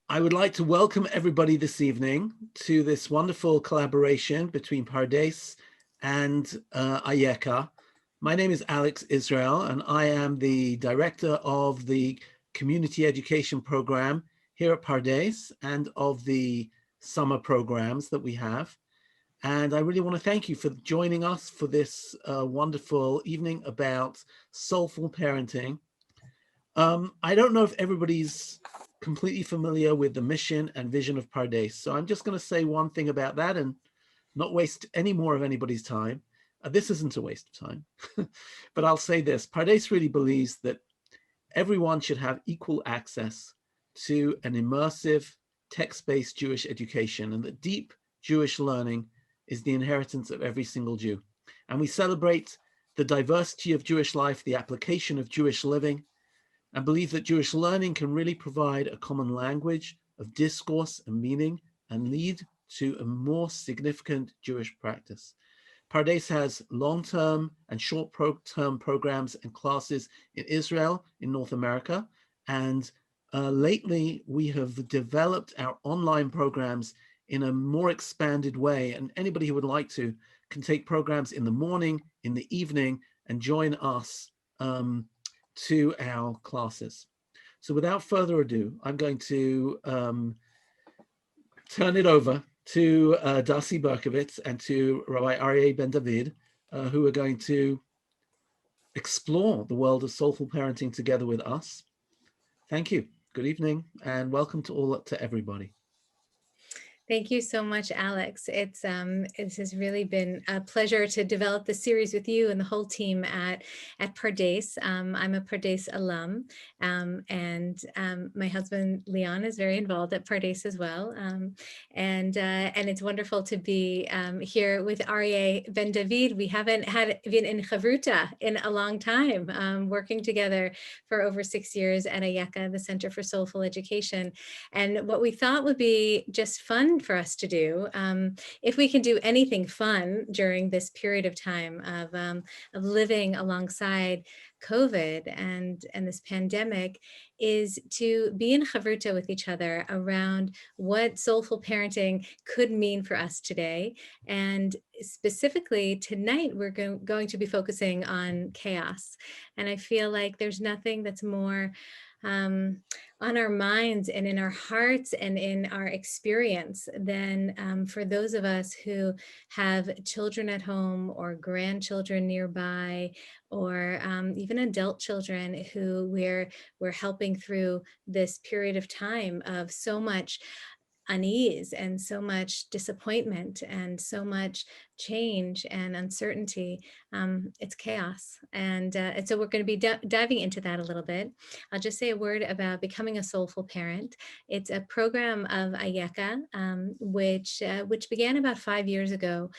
I would like to welcome everybody this evening to this wonderful collaboration between Pardes and Ayeka. My name is Alex Israel, and I am the director of the community education program here at Pardes and of the summer programs that we have. And I really want to thank you for joining us for this wonderful evening about soulful parenting. I don't know if everybody's completely familiar with the mission and vision of Pardes, so I'm just going to say one thing about that and not waste any more of anybody's time. This isn't a waste of time, but I'll say this. Pardes really believes that everyone should have equal access to an immersive, text-based Jewish education, and that deep Jewish learning is the inheritance of every single Jew. And we celebrate the diversity of Jewish life, the application of Jewish living, and believe that Jewish learning can really provide a common language of discourse and meaning and lead to a more significant Jewish practice. Pardes has long-term and short-term programs and classes in Israel, in North America, and lately we have developed our online programs in a more expanded way, and anybody who would like to can take programs in the morning, in the evening, and join us to our classes. So without further ado, I'm going to turn it over to Dasee Berkowitz and to Rabbi Aryeh Ben David, who are going to explore the world of soulful parenting together with us. Thank you. Good evening and welcome to everybody. Thank you so much, Alex. It has really been a pleasure to develop the series with you and the whole team at Pardes. I'm a Pardes alum, and my husband Leon is very involved at Pardes as well. And it's wonderful to be here with Aryeh Ben David. We haven't been in Chavruta in a long time, working together for over 6 years at Ayeka, the Center for Soulful Education. And what we thought would be just fun for us to do, if we can do anything fun during this period of time of living alongside COVID and this pandemic, is to be in chavruta with each other around what soulful parenting could mean for us today. And specifically tonight, we're going to be focusing on chaos. And I feel like there's nothing that's more on our minds and in our hearts and in our experience than for those of us who have children at home or grandchildren nearby, or even adult children who we're helping through this period of time of so much unease and so much disappointment and so much change and uncertainty. It's chaos. And so we're going to be diving into that a little bit. I'll just say a word about becoming a soulful parent. It's a program of Ayeka, which began about 5 years ago,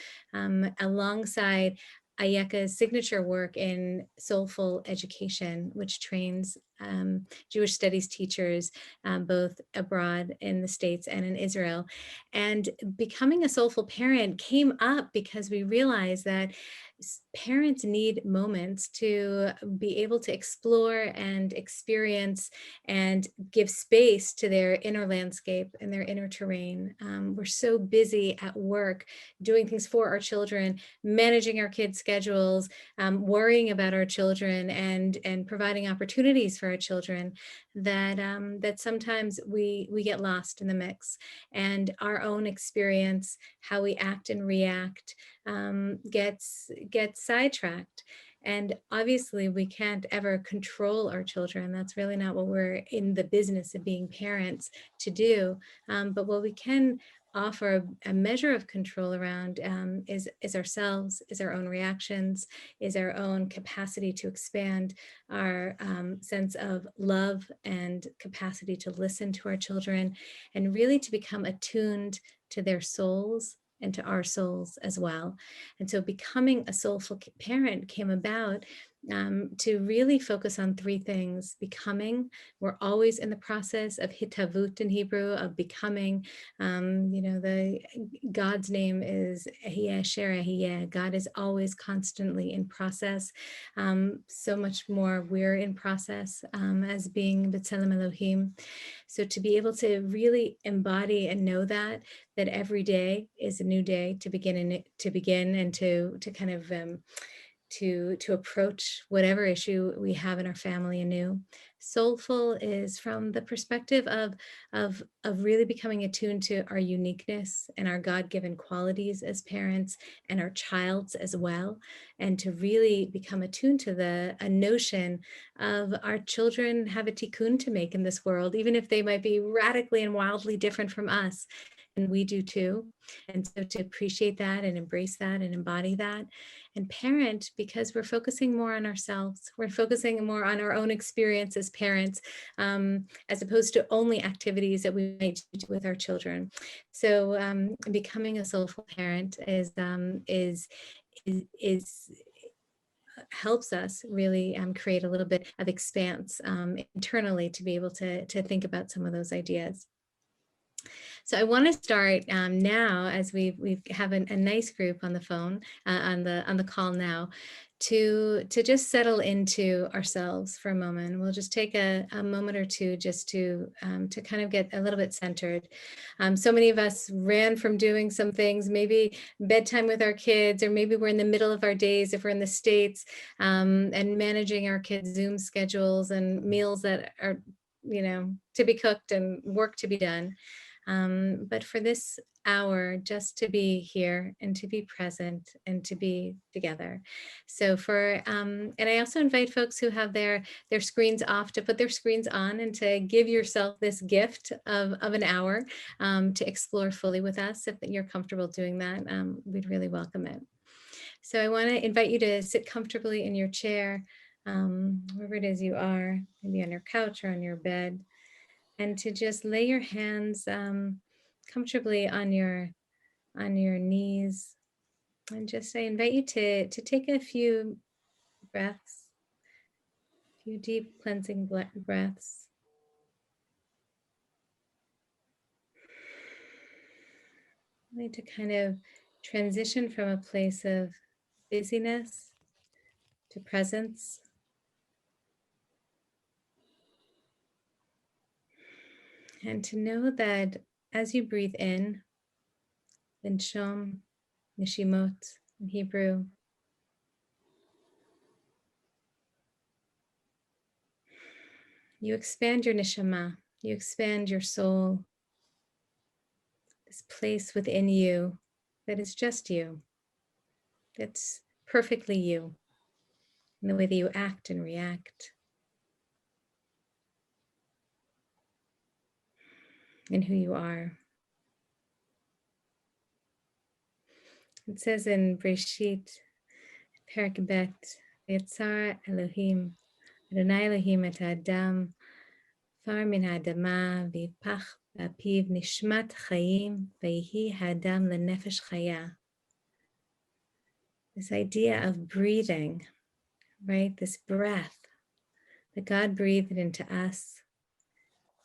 alongside Ayeka's signature work in soulful education, which trains Jewish studies teachers both abroad in the States and in Israel. And becoming a soulful parent came up because we realized that parents need moments to be able to explore and experience and give space to their inner landscape and their inner terrain. We're so busy at work doing things for our children, managing our kids' schedules, worrying about our children, and providing opportunities for our children, that sometimes we get lost in the mix, and our own experience, how we act and react, gets sidetracked. And obviously we can't ever control our children. That's really not what we're in the business of being parents to do. But what we can offer a measure of control around is ourselves, is our own reactions, is our own capacity to expand our sense of love and capacity to listen to our children, and really to become attuned to their souls and to our souls as well. And so becoming a soulful parent came about to really focus on three things. Becoming, we're always in the process of hitavut in Hebrew, of becoming. The God's name is Ehyeh Asher Ehyeh. God is always constantly in process. So much more we're in process as being B'Tselem Elohim. So to be able to really embody and know that every day is a new day to begin and to kind of to approach whatever issue we have in our family anew. Soulful is from the perspective of really becoming attuned to our uniqueness and our God-given qualities as parents and our child's as well, and to really become attuned to a notion of our children have a tikkun to make in this world, even if they might be radically and wildly different from us. And we do too. And so to appreciate that and embrace that and embody that. And parent, because we're focusing more on ourselves, we're focusing more on our own experience as parents, as opposed to only activities that we might do with our children. So becoming a soulful parent helps us really create a little bit of expanse internally to be able to think about some of those ideas. So I want to start now, as we have a nice group on the phone, on the call now, to just settle into ourselves for a moment. We'll just take a moment or two just to kind of get a little bit centered. So many of us ran from doing some things, maybe bedtime with our kids, or maybe we're in the middle of our days if we're in the States, and managing our kids' Zoom schedules and meals that are, to be cooked and work to be done. But for this hour, just to be here and to be present and to be together. So and I also invite folks who have their screens off to put their screens on and to give yourself this gift of an hour to explore fully with us. If you're comfortable doing that, we'd really welcome it. So I want to invite you to sit comfortably in your chair, wherever it is you are, maybe on your couch or on your bed, and to just lay your hands comfortably on your knees. And just I invite you to take a few breaths, a few deep cleansing breaths. Really to kind of transition from a place of busyness to presence. And to know that as you breathe in, Linshom, Nishimot in Hebrew, you expand your neshama, you expand your soul, this place within you that is just you, that's perfectly you, in the way that you act and react, and who you are. It says in Breshit, Perek Bet, Yitzar Elohim, Adonai Elohim et Adam, far min ha'adama, v'yipach b'apiv nishmat chayim, v'yihi ha'adam lenefesh chaya. This idea of breathing, right? This breath that God breathed into us.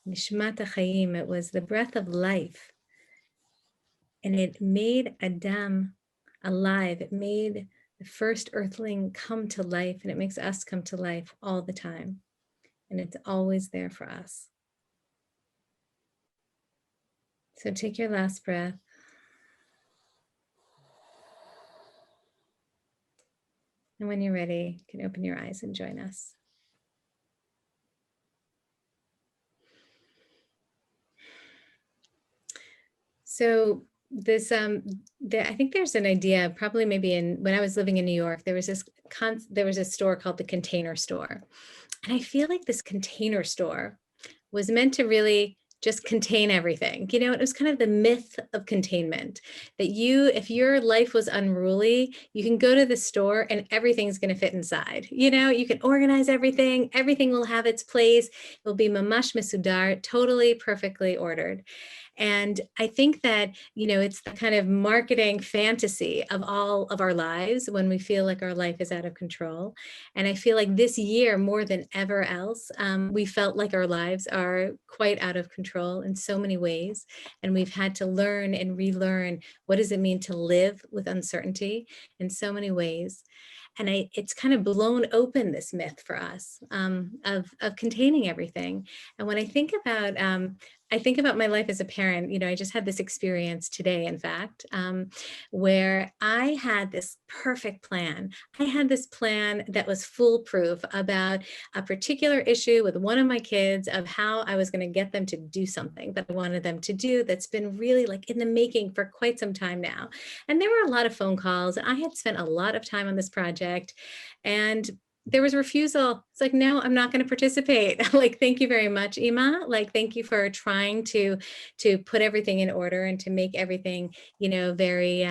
Nishmat chayim, it was the breath of life. And it made Adam alive. It made the first earthling come to life, and it makes us come to life all the time. And it's always there for us. So take your last breath. And when you're ready, you can open your eyes and join us. So this, I think there's an idea, probably maybe when I was living in New York, there was a store called the Container Store. And I feel like this Container Store was meant to really just contain everything. It was kind of the myth of containment, that if your life was unruly, you can go to the store and everything's going to fit inside. You can organize everything will have its place. It will be mamash mesudar, totally perfectly ordered. And I think that, it's the kind of marketing fantasy of all of our lives when we feel like our life is out of control. And I feel like this year, more than ever else, we felt like our lives are quite out of control in so many ways. And we've had to learn and relearn, what does it mean to live with uncertainty in so many ways. And it's kind of blown open this myth for us, of containing everything. And when I think about my life as a parent, I just had this experience today, in fact, where I had this perfect plan. I had this plan that was foolproof about a particular issue with one of my kids, of how I was going to get them to do something that I wanted them to do, that's been really like in the making for quite some time now. And there were a lot of phone calls, and I had spent a lot of time on this project, and there was refusal. It's like, no, I'm not going to participate. Like, thank you very much, Ima. Like, thank you for trying to put everything in order and to make everything, very,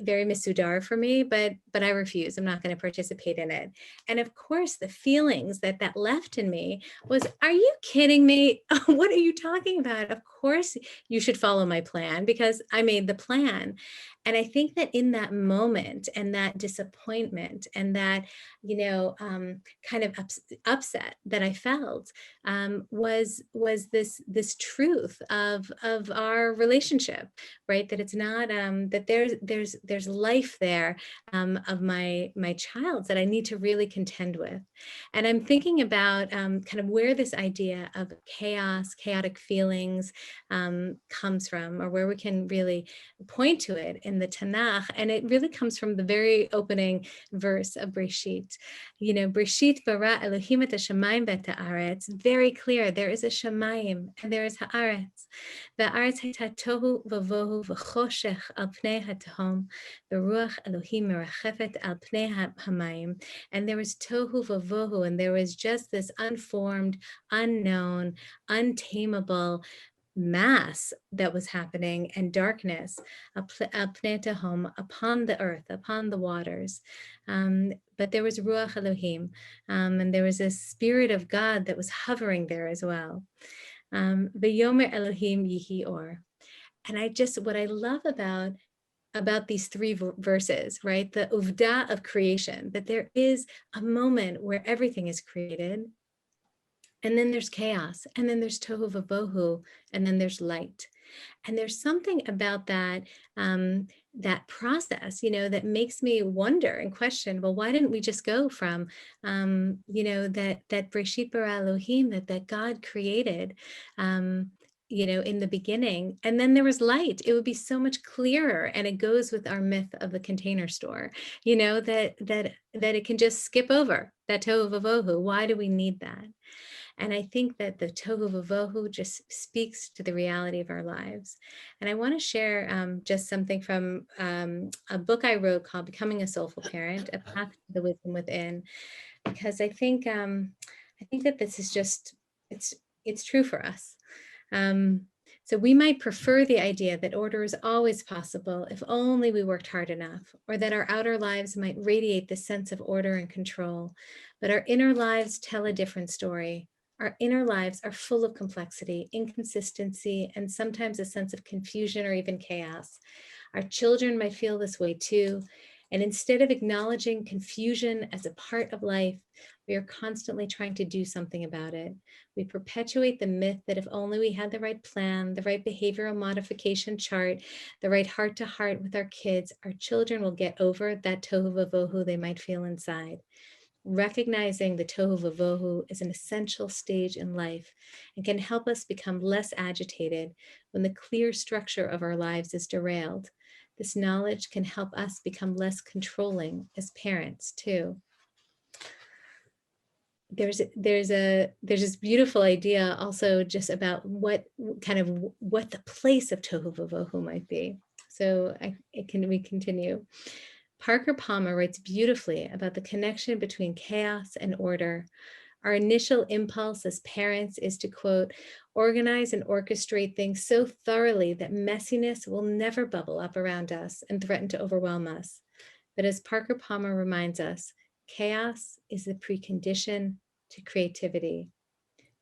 very misudar for me, but I refuse. I'm not going to participate in it. And of course, the feelings that left in me was, are you kidding me? What are you talking about? Of course, you should follow my plan, because I made the plan. And I think that in that moment, and that disappointment, and that, kind of upset that I felt, was this truth of our relationship, right? That it's not, that there's life there, of my child, that I need to really contend with. And I'm thinking about, kind of where this idea of chaotic feelings, comes from, or where we can really point to it in the Tanakh. And it really comes from the very opening verse of Breshit. Breshit bara Elohim et hashamayim v'et haaretz. Very clear. There is a shamayim and there is haaretz. V'haaretz hayta tohu v'vohu v'choshech al pnei hatahom v'ruach Elohim merachefet al pnei hamayim. And there was tohu v'vohu, and there was just this unformed, unknown, untamable mass that was happening, and darkness home upon the earth, upon the waters. But there was Ruach Elohim, and there was a spirit of God that was hovering there as well. V'yomer Elohim yihi or. And what I love about these three verses, right? The uvda of creation, that there is a moment where everything is created, and then there's chaos, and then there's tohu vavohu, and then there's light. And there's something about that, that process, that makes me wonder and question, well, why didn't we just go from, that Breshit bara Elohim, that God created, in the beginning, and then there was light. It would be so much clearer. And it goes with our myth of the container store, that it can just skip over that tohu vavohu. Why do we need that? And I think that the tohu vavohu just speaks to the reality of our lives. And I want to share just something from a book I wrote called Becoming a Soulful Parent, A Path to the Wisdom Within, because I think that this is just, it's true for us. So we might prefer the idea that order is always possible if only we worked hard enough, or that our outer lives might radiate the sense of order and control. But our inner lives tell a different story. Our inner lives are full of complexity, inconsistency, and sometimes a sense of confusion or even chaos. Our children might feel this way too. And instead of acknowledging confusion as a part of life, we are constantly trying to do something about it. We perpetuate the myth that if only we had the right plan, the right behavioral modification chart, the right heart-to-heart with our kids, our children will get over that tohu vavohu they might feel inside. Recognizing the tohu vavohu is an essential stage in life and can help us become less agitated when the clear structure of our lives is derailed. This knowledge can help us become less controlling as parents too. There's this beautiful idea also just about what the place of tohu vavohu might be. So we continue. Parker Palmer writes beautifully about the connection between chaos and order. Our initial impulse as parents is to, quote, organize and orchestrate things so thoroughly that messiness will never bubble up around us and threaten to overwhelm us. But as Parker Palmer reminds us, chaos is the precondition to creativity.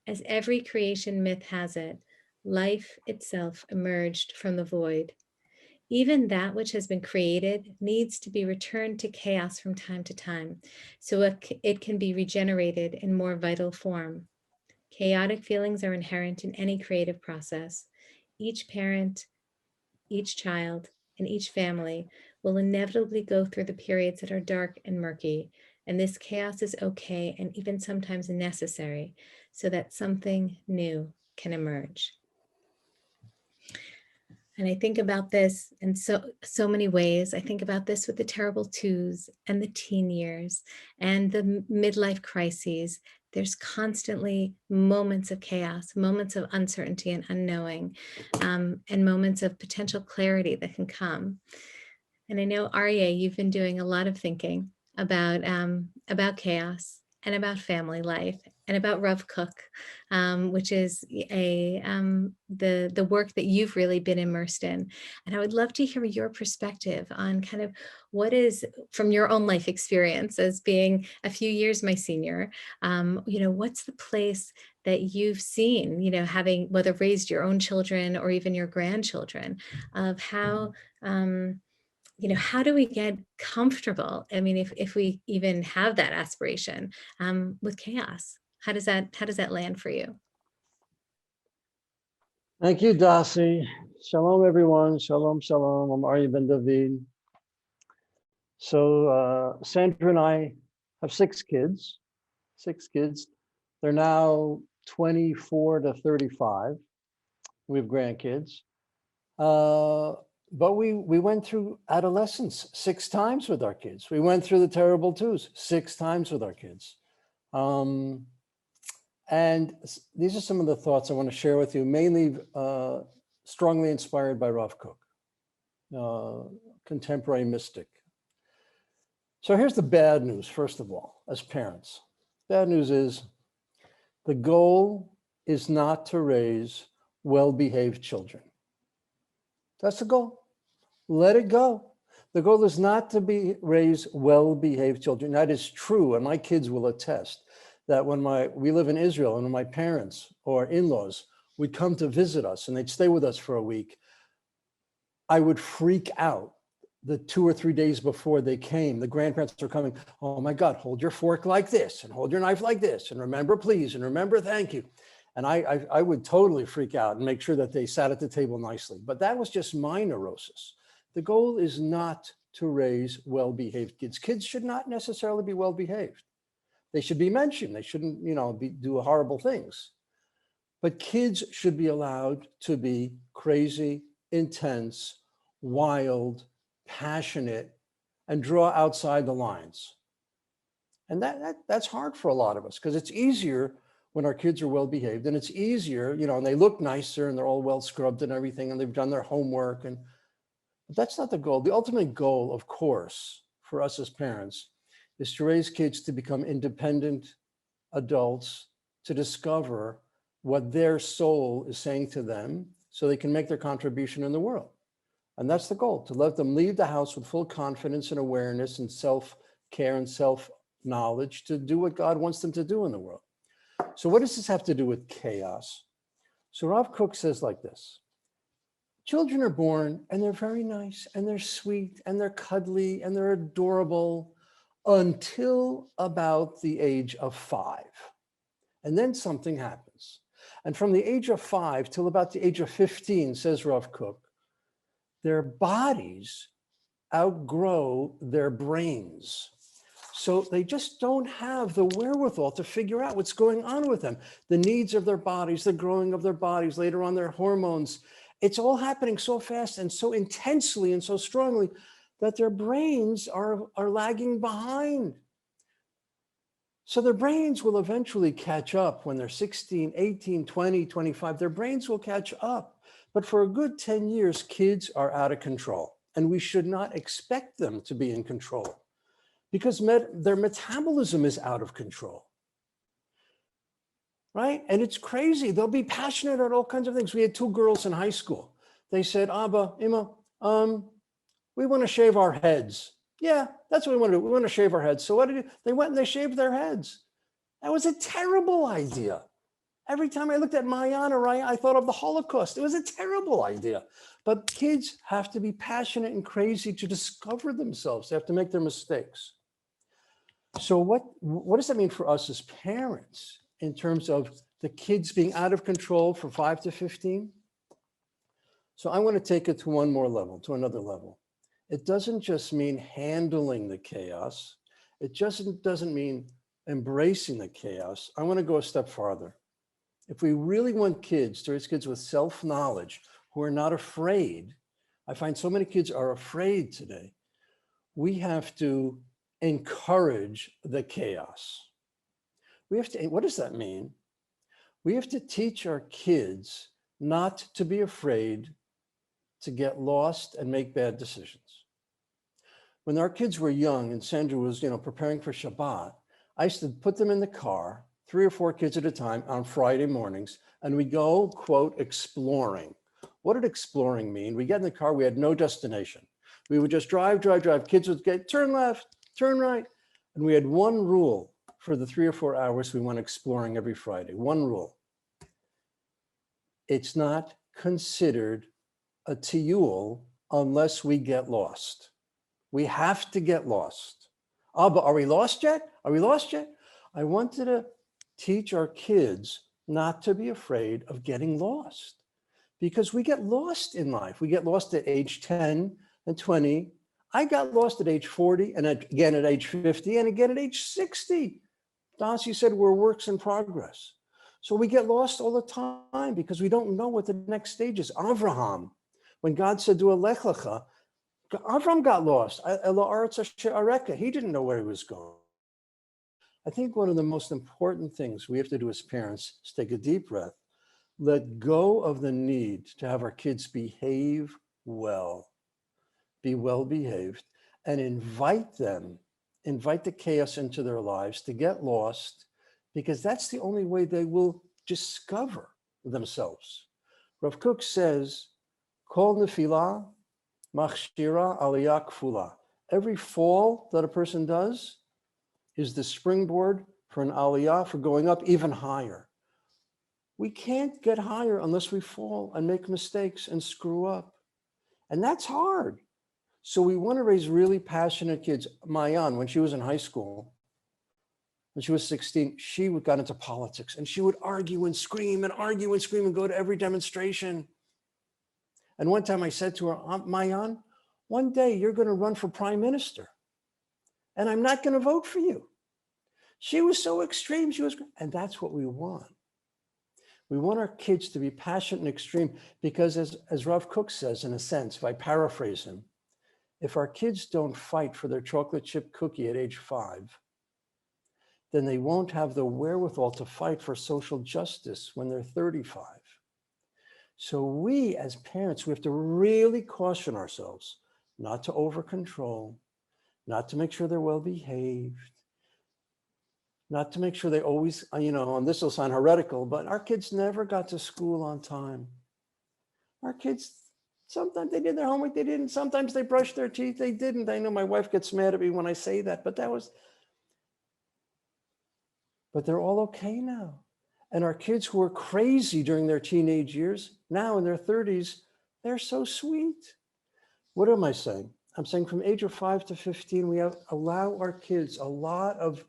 As every creation myth has it, life itself emerged from the void. Even that which has been created needs to be returned to chaos from time to time, so it can be regenerated in more vital form. Chaotic feelings are inherent in any creative process. Each parent, each child, and each family will inevitably go through the periods that are dark and murky, and this chaos is okay and even sometimes necessary so that something new can emerge. And I think about this in so many ways. I think about this with the terrible twos and the teen years and the midlife crises. There's constantly moments of chaos, moments of uncertainty and unknowing, and moments of potential clarity that can come. And I know, Aryeh, you've been doing a lot of thinking about chaos and about family life and about Rav Kook, which is the work that you've really been immersed in. And I would love to hear your perspective on kind of what is, from your own life experience as being a few years my senior, what's the place that you've seen, having whether raised your own children or even your grandchildren, of how how do we get comfortable? I mean, if we even have that aspiration with chaos, how does that land for you? Thank you, Dasee. Shalom, everyone. Shalom, shalom. I'm Aryeh Ben David. So Sandra and I have six kids. They're now 24 to 35. We have grandkids. But we went through adolescence 6 times with our kids. We went through the terrible twos 6 times with our kids. And these are some of the thoughts I want to share with you, mainly strongly inspired by Rav Kook, contemporary mystic. So here's the bad news, first of all, as parents. Bad news is the goal is not to raise well-behaved children. That's the goal. Let it go. The goal is not to raise well-behaved children. That is true, and my kids will attest that when we live in Israel, and when my parents or in-laws would come to visit us and they'd stay with us for a week, I would freak out the 2 or 3 days before they came. The grandparents are coming. Oh my God, hold your fork like this and hold your knife like this. And remember, please. And remember, thank you. And I would totally freak out and make sure that they sat at the table nicely. But that was just my neurosis. The goal is not to raise well-behaved kids. Kids should not necessarily be well-behaved. They should be mentioned. They shouldn't, do horrible things. But kids should be allowed to be crazy, intense, wild, passionate, and draw outside the lines. And that's hard for a lot of us because it's easier when our kids are well behaved, and it's easier, and they look nicer and they're all well scrubbed and everything, and they've done their homework. But that's not the goal. The ultimate goal, of course, for us as parents is to raise kids to become independent adults, to discover what their soul is saying to them so they can make their contribution in the world. And that's the goal, to let them leave the house with full confidence and awareness and self-care and self-knowledge to do what God wants them to do in the world. So what does this have to do with chaos? So Rav Kook says like this: children are born and they're very nice and they're sweet and they're cuddly and they're adorable until about the age of 5. And then something happens. And from the age of 5 till about the age of 15, says Rav Kook, their bodies outgrow their brains. So they just don't have the wherewithal to figure out what's going on with them. The needs of their bodies, the growing of their bodies, later on their hormones. It's all happening so fast and so intensely and so strongly that their brains are lagging behind. So their brains will eventually catch up when they're 16, 18, 20, 25. Their brains will catch up. But for a good 10 years, kids are out of control. And we should not expect them to be in control because their metabolism is out of control. Right? And it's crazy. They'll be passionate about all kinds of things. We had 2 girls in high school. They said, Abba, Ima, we want to shave our heads. Yeah, that's what we want to do. We want to shave our heads. So what did they went and they shaved their heads. That was a terrible idea. Every time I looked at Mayan or I thought of the Holocaust. It was a terrible idea. But kids have to be passionate and crazy to discover themselves. They have to make their mistakes. So what does that mean for us as parents in terms of the kids being out of control from 5 to 15? So I want to take it to one more level, to another level. It doesn't just mean handling the chaos. It just doesn't mean embracing the chaos. I want to go a step farther. If we really want kids to raise kids with self-knowledge who are not afraid, I find so many kids are afraid today. We have to encourage the chaos. We have to, what does that mean? We have to teach our kids not to be afraid to get lost and make bad decisions. When our kids were young and Sandra was, preparing for Shabbat, I used to put them in the car, 3 or 4 kids at a time on Friday mornings, and we go, quote, exploring. What did exploring mean? We get in the car, we had no destination. We would just drive. Kids would get turn left, turn right. And we had one rule for the 3 or 4 hours we went exploring every Friday. One rule. It's not considered a tiyul unless we get lost. We have to get lost. But are we lost yet? Are we lost yet? I wanted to teach our kids not to be afraid of getting lost, because we get lost in life. We get lost at age 10 and 20. I got lost at age 40 and again at age 50 and again at age 60. Dasee said we're works in progress. So we get lost all the time because we don't know what the next stage is. Avraham, when God said to Lech Lecha, Avram got lost. Ayeka. He didn't know where he was going. I think one of the most important things we have to do as parents is take a deep breath, let go of the need to have our kids behave well, be well behaved, and invite the chaos into their lives to get lost, because that's the only way they will discover themselves. Rav Kook says, Kol nefilah machshira aliyah kfula. Every fall that a person does is the springboard for an aliyah, for going up even higher. We can't get higher unless we fall and make mistakes and screw up. And that's hard. So we want to raise really passionate kids. Mayan, when she was in high school, when she was 16, she got into politics and she would argue and scream and go to every demonstration. And one time I said to her, Mayan, one day you're going to run for prime minister and I'm not going to vote for you. She was so extreme. And that's what we want. We want our kids to be passionate and extreme because as Rav Kook says, in a sense, if I paraphrase him, if our kids don't fight for their chocolate chip cookie at age 5, then they won't have the wherewithal to fight for social justice when they're 35. So we as parents, we have to really caution ourselves not to over control, not to make sure they're well behaved, not to make sure they always, and this will sound heretical, but our kids never got to school on time. Our kids, sometimes they did their homework, they didn't. Sometimes they brushed their teeth, they didn't. I know my wife gets mad at me when I say that, but they're all okay now. And our kids who were crazy during their teenage years, now in their 30s, they're so sweet. What am I saying? I'm saying from age of 5 to 15, we allow our kids a lot of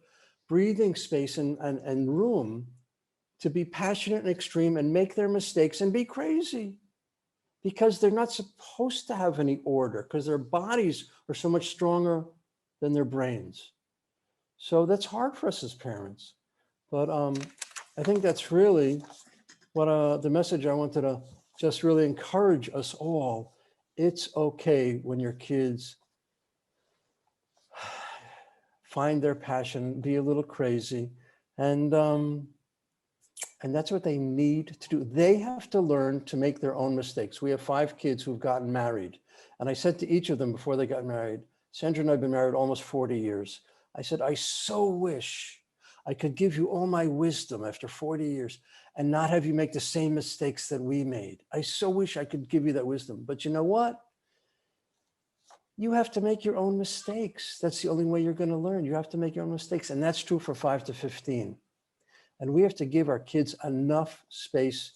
breathing space and room to be passionate and extreme and make their mistakes and be crazy, because they're not supposed to have any order because their bodies are so much stronger than their brains. So that's hard for us as parents. But I think that's really what the message I wanted to just really encourage us all. It's okay when your kids find their passion, be a little crazy, and that's what they need to do. They have to learn to make their own mistakes. We have 5 kids who've gotten married, and I said to each of them before they got married, Sandra and I have been married almost 40 years. I said, I so wish I could give you all my wisdom after 40 years and not have you make the same mistakes that we made. I so wish I could give you that wisdom. But you know what? You have to make your own mistakes. That's the only way you're going to learn. You have to make your own mistakes. And that's true for 5 to 15. And we have to give our kids enough space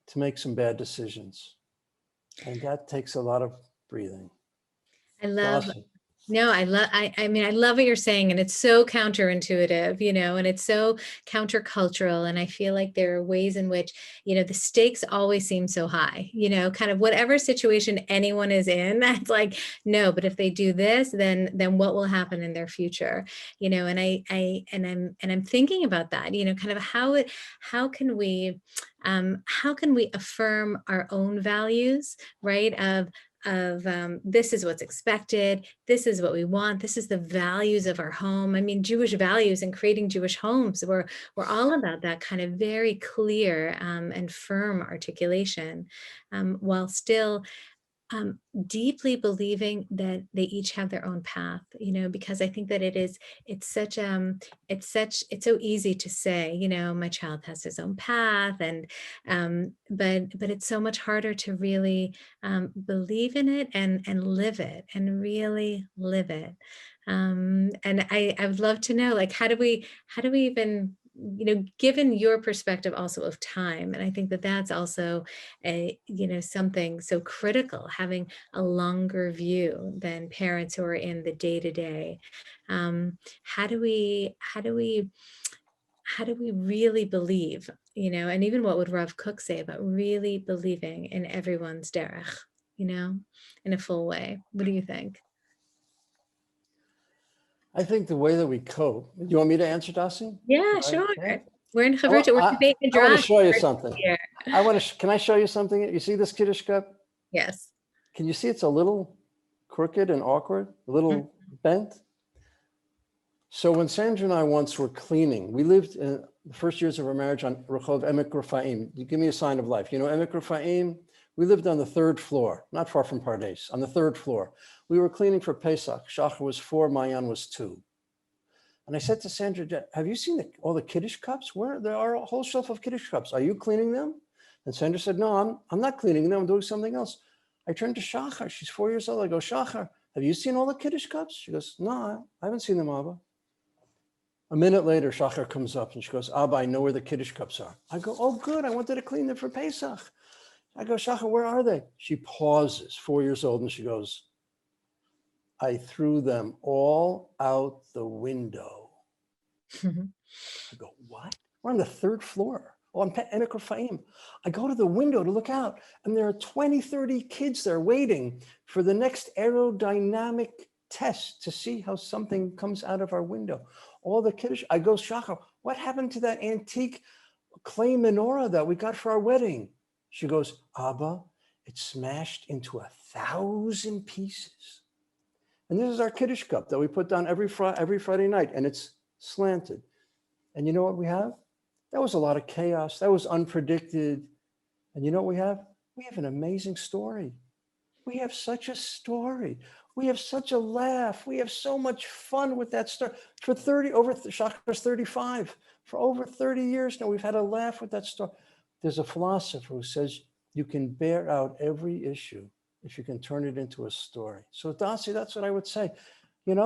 to make some bad decisions. And that takes a lot of breathing. I love Dasee. No, I mean, I love what you're saying, and it's so counterintuitive, and it's so countercultural. And I feel like there are ways in which, the stakes always seem so high, kind of whatever situation anyone is in, it's like, no, but if they do this, then what will happen in their future? And I'm thinking about that, kind of how can we affirm our own values, right? Of this is what's expected. This is what we want. This is the values of our home. I mean, Jewish values and creating Jewish homes, we're all about that kind of very clear and firm articulation, while still deeply believing that they each have their own path, because I think that it's so easy to say, my child has his own path, and but it's so much harder to really believe in it and live it and really live it. And I would love to know, like, how do we even, given your perspective also of time, and I think that that's also something so critical, having a longer view than parents who are in the day-to-day. How do we really believe, and even what would Rav Kook say about really believing in everyone's derech, in a full way? What do you think? I think the way that we cope. You want me to answer, Dasee? Yeah, sure. Okay. We're in Chavruta, we're debating I want to show you something. Can I show you something? You see this Kiddush cup? Yes. Can you see it's a little crooked and awkward, a little bent? So when Sandra and I once were cleaning, we lived in the first years of our marriage on Rehov Emek Rafaim. You give me a sign of life. You know Emek Rafaim? We lived on the 3rd floor, not far from Pardes, on the 3rd floor. We were cleaning for Pesach. Shachar was 4, Mayan was 2. And I said to Sandra, have you seen all the Kiddush cups? There are a whole shelf of Kiddush cups. Are you cleaning them? And Sandra said, no, I'm not cleaning them. I'm doing something else. I turned to Shachar. She's 4 years old. I go, Shachar, have you seen all the Kiddush cups? She goes, no, I haven't seen them, Abba. A minute later, Shachar comes up and she goes, Abba, I know where the Kiddush cups are. I go, oh, good. I wanted to clean them for Pesach. I go, Shachar, where are they? She pauses, 4 years old, and she goes, I threw them all out the window. I go, what? We're on the 3rd floor. Oh, I'm Emek Rafaim. I go to the window to look out, and there are 20, 30 kids there waiting for the next aerodynamic test to see how something comes out of our window. All the Kiddush. I go, Shachar, what happened to that antique clay menorah that we got for our wedding? She goes, Abba, it smashed into 1,000 pieces. And this is our Kiddush cup that we put down every Friday night, and it's slanted. And you know what we have? That was a lot of chaos. That was unpredicted. And you know what we have? We have an amazing story. We have such a story. We have such a laugh. We have so much fun with that story. Shachar's 35. For over 30 years now, we've had a laugh with that story. There's a philosopher who says you can bear out every issue if you can turn it into a story. So Dasee, that's what I would say. When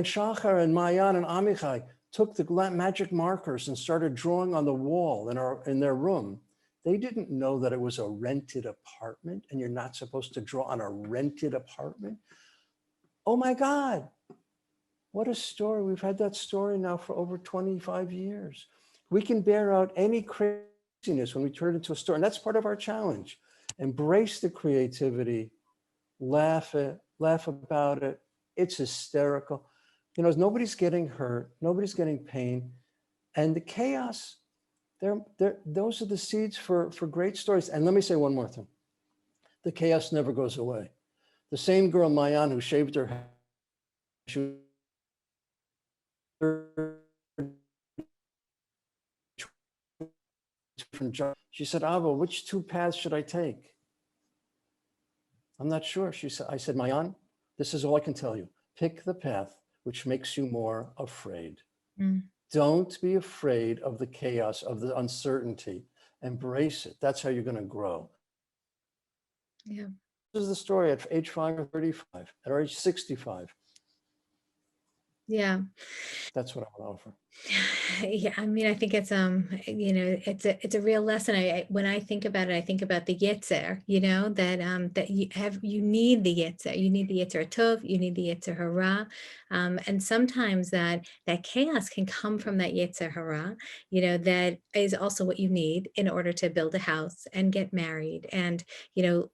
Shachar and Mayan and Amichai took the magic markers and started drawing on the wall in their room, they didn't know that it was a rented apartment and you're not supposed to draw on a rented apartment. Oh my God, what a story. We've had that story now for over 25 years. We can bear out any craziness when we turn it into a story. And that's part of our challenge. Embrace the creativity, laugh about it. It's hysterical. Nobody's getting hurt. Nobody's getting pain. And the chaos, those are the seeds for great stories. And let me say one more thing. The chaos never goes away. The same girl, Mayan, who shaved her head, she said, Abba, which 2 paths should I take? I'm not sure. I said, Mayan, this is all I can tell you. Pick the path which makes you more afraid. Don't be afraid of the chaos, of the uncertainty. Embrace it. That's how you're going to grow. Yeah. This is the story at age 5 or 35, at age 65. Yeah. That's what I would offer. Yeah, I mean, I think it's it's a real lesson. When I think about it, I think about the yetzer, that you need the yetzer. You need the yetzer tov, you need the yetzer hara. And sometimes that chaos can come from that yetzer hara, that is also what you need in order to build a house and get married and,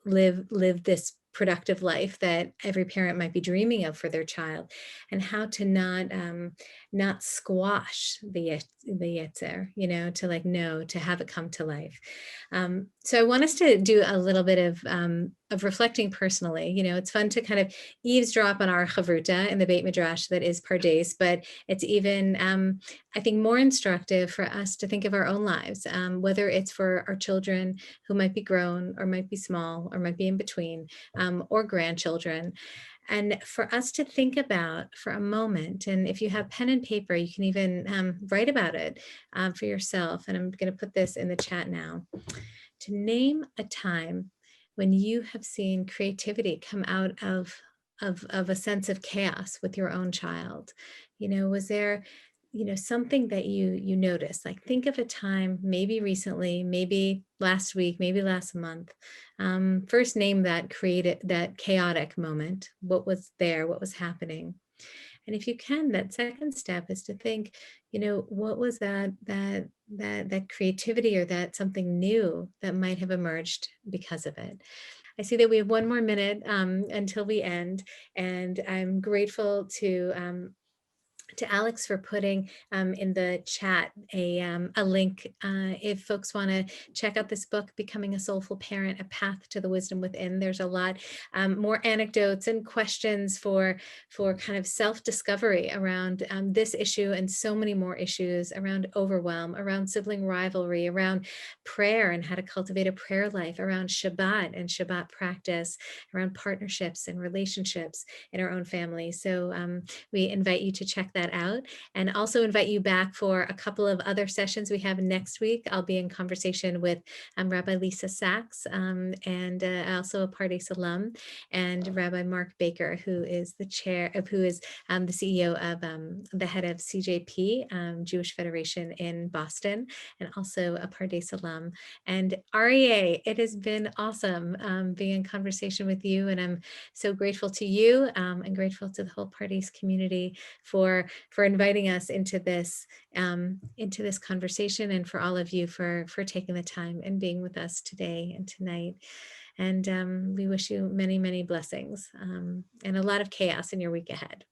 live this productive life that every parent might be dreaming of for their child, and how to not squash the yetzer, to like know, to have it come to life. So I want us to do a little bit of reflecting personally. It's fun to kind of eavesdrop on our chavruta in the Beit Midrash that is Pardes, but it's even, I think, more instructive for us to think of our own lives, whether it's for our children who might be grown or might be small or might be in between, or grandchildren. And for us to think about for a moment, and if you have pen and paper, you can even write about it for yourself. And I'm going to put this in the chat now. To name a time when you have seen creativity come out of a sense of chaos with your own child. Was there something that you noticed? Like, think of a time, maybe recently, maybe last week, maybe last month. First name that chaotic moment. What was there? What was happening? And if you can, that second step is to think, what was that creativity or that something new that might have emerged because of it. I see that we have one more minute until we end, and I'm grateful to Alex for putting in the chat a link if folks want to check out this book, Becoming a Soulful Parent, A Path to the Wisdom Within. There's a lot more anecdotes and questions for kind of self-discovery around this issue and so many more issues around overwhelm, around sibling rivalry, around prayer and how to cultivate a prayer life, around Shabbat and Shabbat practice, around partnerships and relationships in our own family. So we invite you to check that out, and also invite you back for a couple of other sessions we have next week. I'll be in conversation with Rabbi Lisa Sachs and also a Pardes alum, and Rabbi Mark Baker, who is the CEO of the head of CJP, Jewish Federation in Boston, and also a Pardes alum. And Aryeh, it has been awesome being in conversation with you, and I'm so grateful to you and grateful to the whole Pardes community for inviting us into this conversation, and for all of you for taking the time and being with us today and tonight. And we wish you many, many blessings and a lot of chaos in your week ahead.